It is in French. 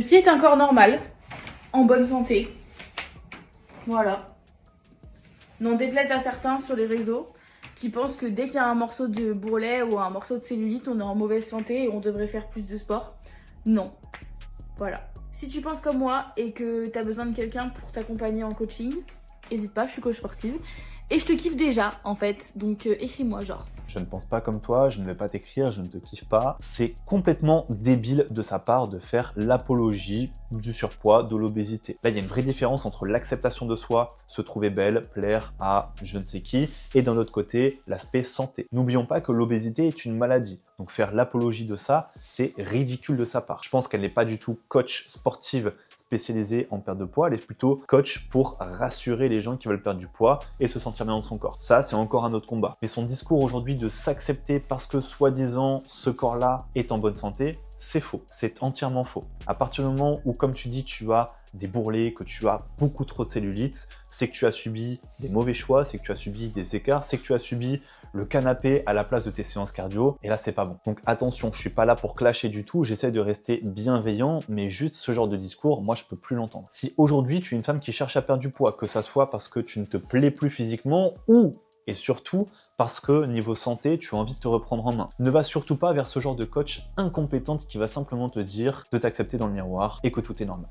Ceci est un corps normal, en bonne santé. Voilà. N'en déplaise à certains sur les réseaux qui pensent que dès qu'il y a un morceau de bourrelet ou un morceau de cellulite, on est en mauvaise santé et on devrait faire plus de sport. Non. Voilà. Si tu penses comme moi et que tu as besoin de quelqu'un pour t'accompagner en coaching, n'hésite pas, je suis coach sportive. Et je te kiffe déjà, en fait. Donc écris-moi, genre. Je ne pense pas comme toi, je ne vais pas t'écrire, je ne te kiffe pas. C'est complètement débile de sa part de faire l'apologie du surpoids, de l'obésité. Là, il y a une vraie différence entre l'acceptation de soi, se trouver belle, plaire à je ne sais qui, et d'un autre côté, l'aspect santé. N'oublions pas que l'obésité est une maladie. Donc faire l'apologie de ça, c'est ridicule de sa part. Je pense qu'elle n'est pas du tout coach sportive spécialisée en perte de poids, elle est plutôt coach pour rassurer les gens qui veulent perdre du poids et se sentir bien dans son corps. Ça, c'est encore un autre combat. Mais son discours aujourd'hui de s'accepter parce que soi-disant ce corps-là est en bonne santé, c'est faux. C'est entièrement faux. À partir du moment où, comme tu dis, tu as des bourrelets, que tu as beaucoup trop de cellulite, c'est que tu as subi des mauvais choix, c'est que tu as subi des écarts, c'est que tu as subi le canapé à la place de tes séances cardio, et là c'est pas bon. Donc attention, je suis pas là pour clasher du tout, j'essaie de rester bienveillant, mais juste ce genre de discours, moi je peux plus l'entendre. Si aujourd'hui tu es une femme qui cherche à perdre du poids, que ça soit parce que tu ne te plais plus physiquement, ou, et surtout, parce que niveau santé, tu as envie de te reprendre en main. Ne va surtout pas vers ce genre de coach incompétente qui va simplement te dire de t'accepter dans le miroir et que tout est normal.